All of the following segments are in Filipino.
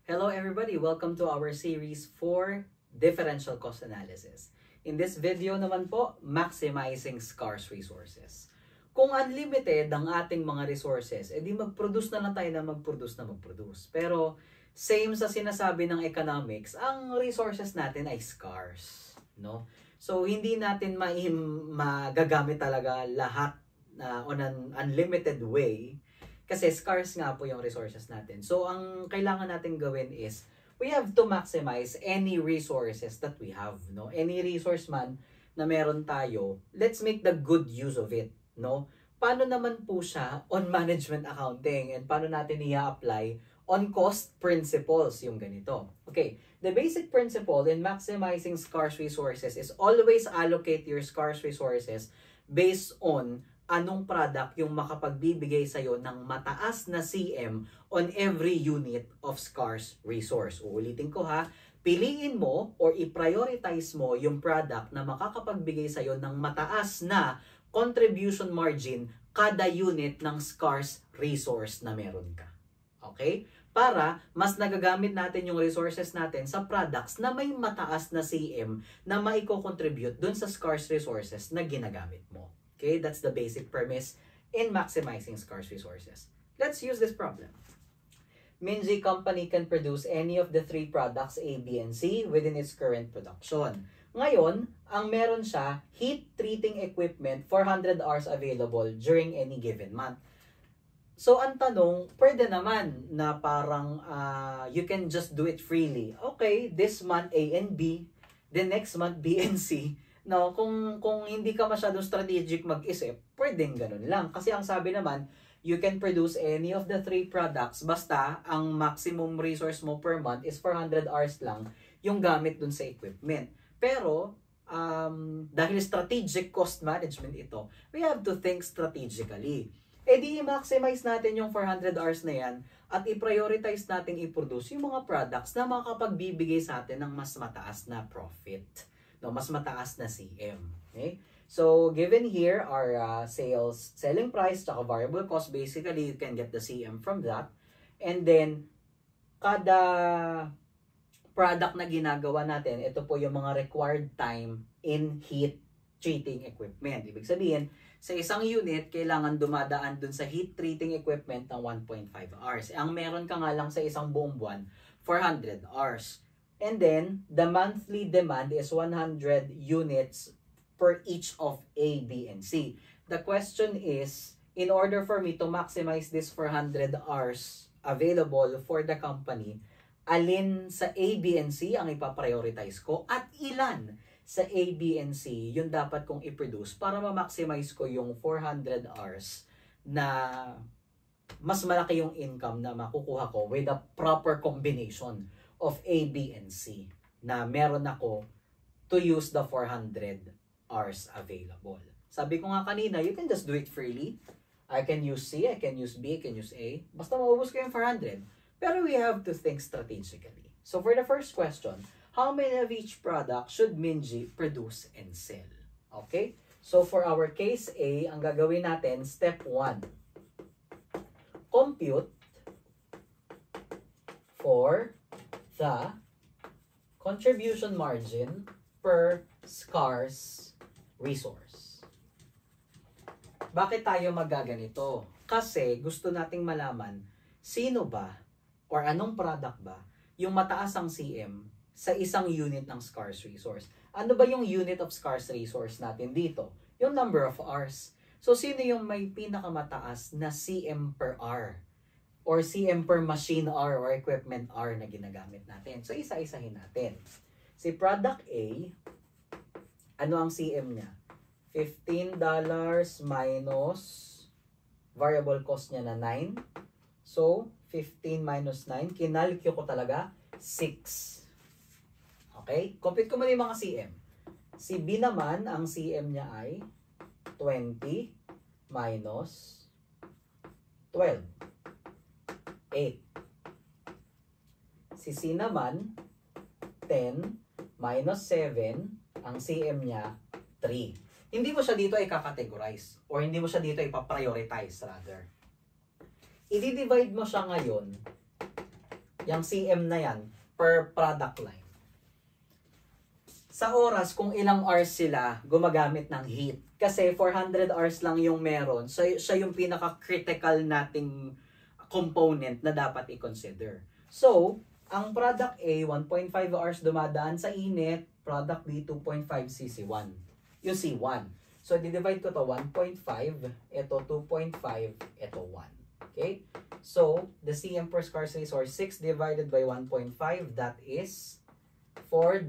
Hello everybody! Welcome to our series for differential cost analysis. In this video naman po, maximizing scarce resources. Kung unlimited ang ating mga resources, edi mag-produce na lang tayo na mag-produce. Pero same sa sinasabi ng economics, ang resources natin ay scarce, no? So hindi natin magagamit talaga lahat on an unlimited way. Kasi scarce nga po yung resources natin. So, ang kailangan natin gawin is, we have to maximize any resources that we have, no? Any resource man na meron tayo, let's make the good use of it, no? Paano naman po siya on management accounting and paano natin i-apply on cost principles yung ganito? Okay, the basic principle in maximizing scarce resources is always allocate your scarce resources based on anong product yung makapagbibigay sa'yo ng mataas na CM on every unit of scarce resource. Uulitin ko ha, piliin mo or i-prioritize mo yung product na makakapagbigay sa'yo ng mataas na contribution margin kada unit ng scarce resource na meron ka. Okay? Para mas nagagamit natin yung resources natin sa products na may mataas na CM na maiko-contribute dun sa scarce resources na ginagamit mo. Okay, that's the basic premise in maximizing scarce resources. Let's use this problem. Minji Company can produce any of the three products A, B, and C within its current production. Ngayon, ang meron siya, heat treating equipment, 400 hours available during any given month. So, ang tanong, pwede naman na parang you can just do it freely. Okay, this month A and B, the next month B and C. No, kung hindi ka masyadong strategic mag-isip, pwedeng ganun lang. Kasi ang sabi naman, you can produce any of the three products basta ang maximum resource mo per month is 400 hours lang yung gamit dun sa equipment. Pero, dahil strategic cost management ito, we have to think strategically. E di i-maximize natin yung 400 hours na yan at i-prioritize natin i-produce yung mga products na makapagbibigay sa atin ng mas mataas na profit. No, mas mataas na CM. Okay? So, given here our selling price tsaka variable cost, basically you can get the CM from that. And then, kada product na ginagawa natin, ito po yung mga required time in heat treating equipment. Ibig sabihin, sa isang unit, kailangan dumadaan dun sa heat treating equipment ng 1.5 hours. Ang meron ka nga lang sa isang buong buwan, 400 hours. And then, the monthly demand is 100 units per each of A, B, and C. The question is, in order for me to maximize this 400 hours available for the company, alin sa A, B, and C ang ipaprioritize ko at ilan sa A, B, and C yung dapat kong i-produce para ma-maximize ko yung 400 hours na mas malaki yung income na makukuha ko with a proper combination of A, B, and C na meron ako to use the 400 hours available. Sabi ko nga kanina, you can just do it freely. I can use C, I can use B, I can use A. Basta maubos ko yung 400. Pero we have to think strategically. So for the first question, how many of each product should Minji produce and sell? Okay? So for our case A, ang gagawin natin, step 1. Compute for the contribution margin per scarce resource. Bakit tayo magaganito? Kasi gusto nating malaman sino ba or anong product ba yung mataas ang CM sa isang unit ng scarce resource. Ano ba yung unit of scarce resource natin dito? Yung number of hours. So sino yung may pinakamataas na CM per hour? Or CM per machine hour or equipment hour na ginagamit natin. So, isa-isahin natin. Si product A, ano ang CM niya? $15 minus variable cost niya na 9. So, 15 minus 9. Kinalkyo ko talaga 6. Okay? Compute ko muna yung mga CM. Si B naman, ang CM niya ay 20 minus 12. 8. Si C naman, 10 minus 7, ang CM niya, 3. Hindi mo siya dito i-categorize or hindi mo siya dito i-prioritize rather. I-divide mo siya ngayon Yung CM na yan, per product line. Sa oras, kung ilang hours sila gumagamit ng heat. Kasi 400 hours lang yung meron. So, siya yung pinaka-critical nating component na dapat i-consider. So, ang product A, 1.5 hours dumadaan sa init. Product B, 2.5 CC1. Yung C1. So, di-divide ko to 1.5. Ito 2.5. Ito 1. Okay? So, the CM per scarce resource, 6 divided by 1.5, that is $4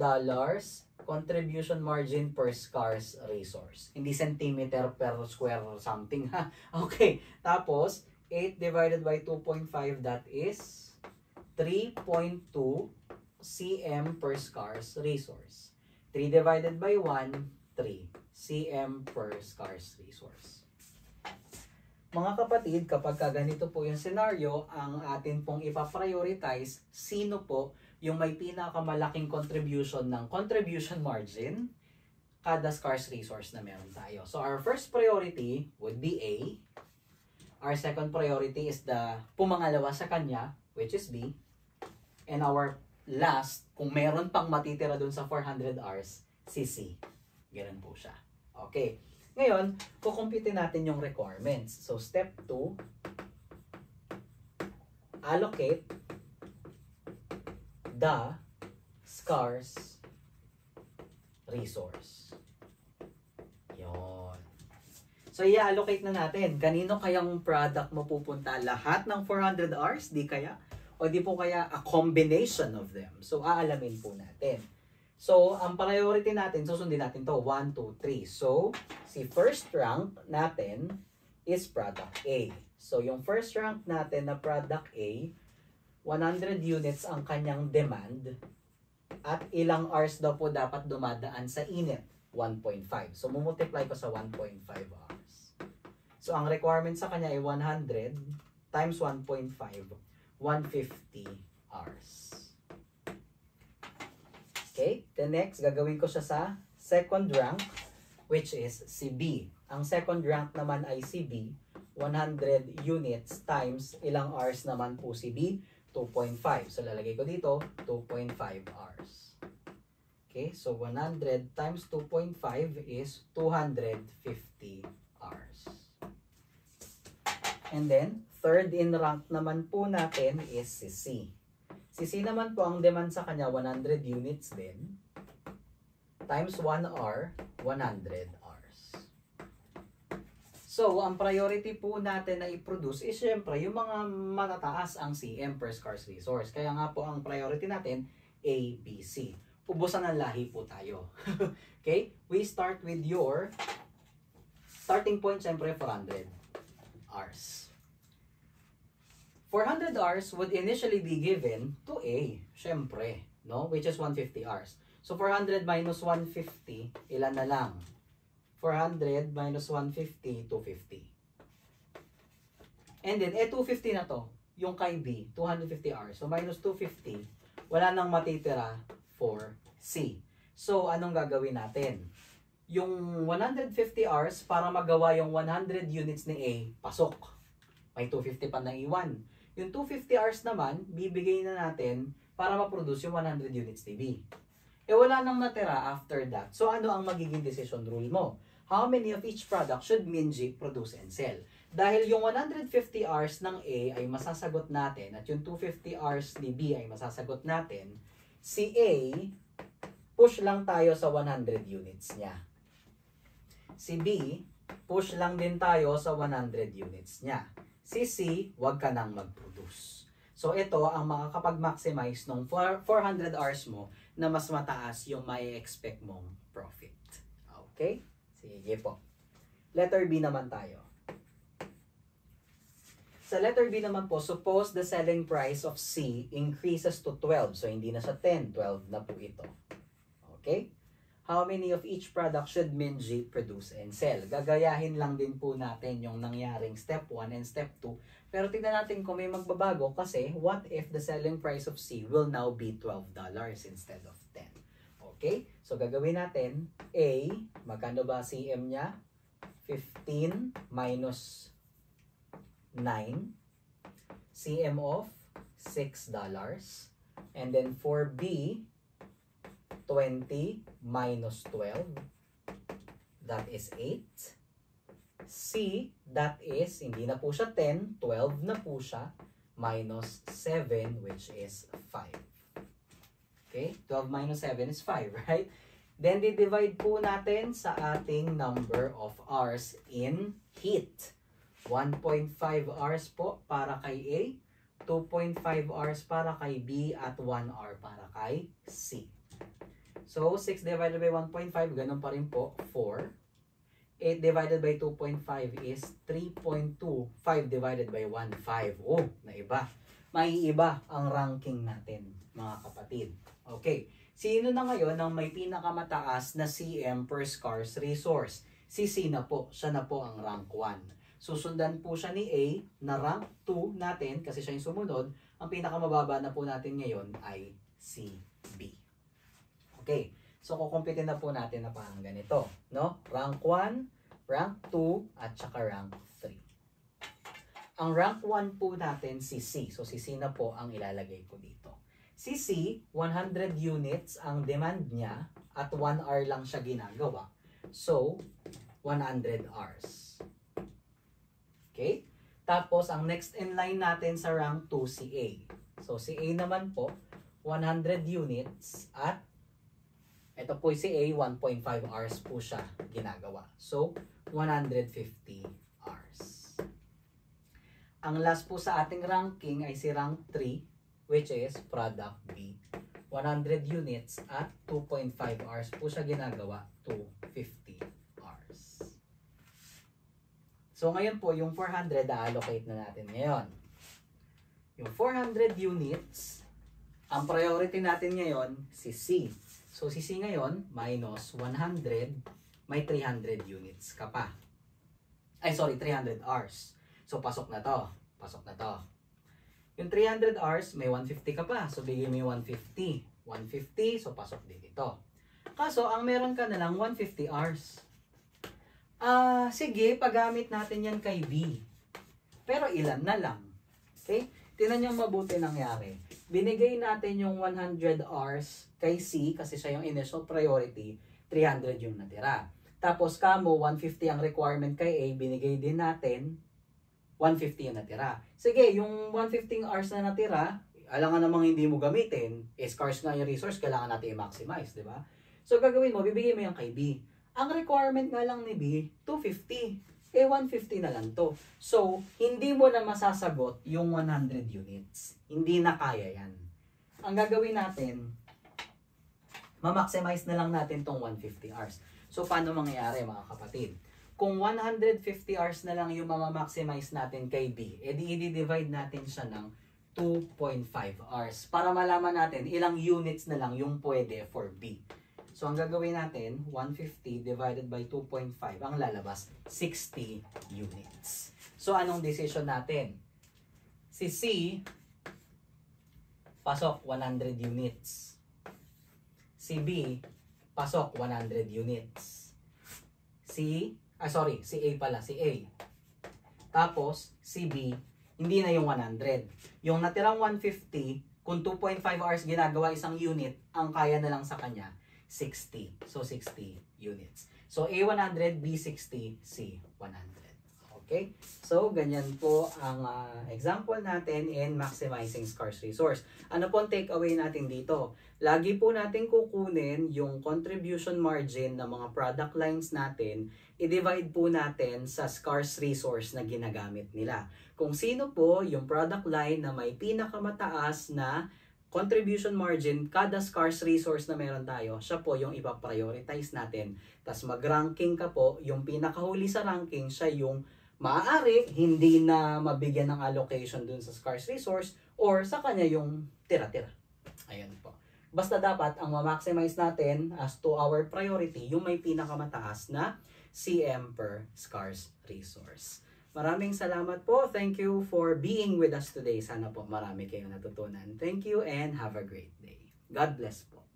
contribution margin per scarce resource. Hindi centimeter per square something, ha? Okay. Tapos, 8 divided by 2.5, that is 3.2 cm per scarce resource. 3 divided by 1, 3 cm per scarce resource. Mga kapatid, kapag ganito po yung scenario, ang atin pong ipaprioritize, sino po yung may pinakamalaking contribution ng contribution margin kada scarce resource na meron tayo. So, our first priority would be A. Our second priority is the pumangalawa sa kanya, which is B. And our last, kung meron pang matitira dun sa 400 hours, si C. Ganun po siya. Okay. Ngayon, kukumpute natin yung requirements. So, step 2, allocate the scarce resource. Yon. So, i-allocate na natin. Kanino kayang product mo pupunta? Lahat ng 400 hours? Di kaya? O di po kaya a combination of them? So, aalamin po natin. So, ang priority natin, susundin natin to 1, 2, 3. So, si first rank natin is product A. So, yung first rank natin na product A, 100 units ang kanyang demand at ilang hours daw po dapat dumadaan sa init? 1.5. So, mumultiply ko sa 1.5 hours. So, ang requirement sa kanya ay 100 times 1.5, 150 hours. Okay, the next, gagawin ko siya sa second rank, which is si B. Ang second rank naman ay si B, 100 units times ilang hours naman po si B, 2.5. So, lalagay ko dito, 2.5 hours. Okay, so 100 times 2.5 is 250 hours. And then, third in rank naman po natin is si C. Si C naman po, ang demand sa kanya, 100 units din. Times 1 hour, 100 hours. So, ang priority po natin na i-produce is syempre yung mga matataas ang CM per scarce resource. Kaya nga po ang priority natin, A, B, C. Ubusan ng lahi po tayo. Okay? We start with your starting point, syempre 400 hours. 400 hours would initially be given to A, syempre, no? Which is 150 hours. So, 400 minus 150, ilan na lang? 400 minus 150, 250. And then, 250 na to, yung kay B, 250 hours. So, minus 250, wala nang matitira for C. So, anong gagawin natin? Yung 150 hours, para magawa yung 100 units ni A, pasok. May 250 pa na iwan. Yung 250 hours naman, bibigay na natin para ma-produce yung 100 units ni B. Wala nang natira after that. So, ano ang magiging decision rule mo? How many of each product should Minji produce and sell? Dahil yung 150 hours ng A ay masasagot natin at yung 250 hours ni B ay masasagot natin, si A, push lang tayo sa 100 units niya. Si B, push lang din tayo sa 100 units niya. Si C, wag ka nang mag-produce. So, ito ang makakapag-maximize ng 400 hours mo na mas mataas yung may expect mong profit. Okay? Sige po. Letter B naman tayo. Sa letter B naman po, suppose the selling price of C increases to 12. So, hindi na siya 10, 12 na po ito. Okay? How many of each product should Minji produce and sell? Gagayahin lang din po natin yung nangyaring step 1 and step 2. Pero tignan natin kung may magbabago kasi what if the selling price of C will now be $12 instead of 10? Okay? So gagawin natin A, magkano ba CM niya? 15 minus 9. CM of $6. And then for B, 20 minus 12, that is 8. C, that is, hindi na po siya 10, 12 na po siya, minus 7, which is 5. Okay, 12 minus 7 is 5, right? Then, di-divide po natin sa ating number of hours in heat. 1.5 hours po para kay A, 2.5 hours para kay B, at 1 hour para kay C. So, 6 divided by 1.5, ganun pa rin po, 4. 8 divided by 2.5 is 3.2. 5 divided by 1, 5. Oh, naiba. May iba ang ranking natin, mga kapatid. Okay. Sino na ngayon ang may pinakamataas na CM per scarce resource? Si C na po. Siya na po ang rank 1. Susundan po siya ni A na rank 2 natin kasi siya yung sumunod. Ang pinakamababa na po natin ngayon ay si B. Okay. So, kukumpitin na po natin na parang ganito. No? Rank 1, rank 2, at saka rank 3. Ang rank 1 po natin si C. So, si C na po ang ilalagay ko dito. Si C, 100 units ang demand niya at 1 hour lang siya ginagawa. So, 100 hours. Okay? Tapos, ang next in line natin sa rank 2, si A. So, si A naman po, 100 units at ito po si A, 1.5 hours po siya ginagawa. So, 150 hours. Ang last po sa ating ranking ay si rank 3, which is product B. 100 units at 2.5 hours po siya ginagawa, 250 hours. So, ngayon po, yung 400, allocate na natin ngayon. Yung 400 units, ang priority natin ngayon, si C. So, si C ngayon, minus 100, may 300 units ka pa. Ay, sorry, 300 hours. So, pasok na to. Pasok na to. Yung 300 hours, may 150 ka pa. So, bigay mo yung 150. 150, so pasok din ito. Kaso, ang meron ka na lang 150 hours. Sige, paggamit natin yan kay B. Pero ilan na lang. Okay? Tingnan nyo mabuti nangyari. Binigay natin yung 100 hours kay C kasi siya yung initial priority, 300 yung natira. Tapos kamo, 150 ang requirement kay A, binigay din natin 150 yung natira. Sige, yung 150 hours na natira, alam nga namang hindi mo gamitin, scarce nga yung resource, kailangan natin i-maximize, di ba? So gagawin mo, bibigay mo yung kay B. Ang requirement nga lang ni B, 250. 150 na lang to. So, hindi mo na masasagot yung 100 units. Hindi na kaya yan. Ang gagawin natin, ma-maximize na lang natin tong 150 hours. So, paano mangyayari mga kapatid? Kung 150 hours na lang yung ma-maximize natin kay B, edi i-divide natin siya ng 2.5 hours para malaman natin ilang units na lang yung pwede for B. So, ang gagawin natin, 150 divided by 2.5, ang lalabas, 60 units. So, anong decision natin? Si C, pasok 100 units. Si B, pasok 100 units. Si A pala, si A. Tapos, si B, hindi na yung 100. Yung natirang 150, kung 2.5 hours ginagawa isang unit, ang kaya na lang sa kanya, 60. So, 60 units. So, A 100, B 60, C 100. Okay? So, ganyan po ang example natin in maximizing scarce resource. Ano po ang takeaway natin dito? Lagi po natin kukunin yung contribution margin ng mga product lines natin, i-divide po natin sa scarce resource na ginagamit nila. Kung sino po yung product line na may pinakamataas na contribution margin, kada scarce resource na meron tayo, siya po yung ipaprioritize natin. Tapos mag-ranking ka po, yung pinakahuli sa ranking, siya yung maaari hindi na mabigyan ng allocation dun sa scarce resource or sa kanya yung tira-tira. Ayan po. Basta dapat ang ma-maximize natin as to our priority, yung may pinakamataas na CM per scarce resource. Maraming salamat po. Thank you for being with us today. Sana po marami kayong natutunan. Thank you and have a great day. God bless po.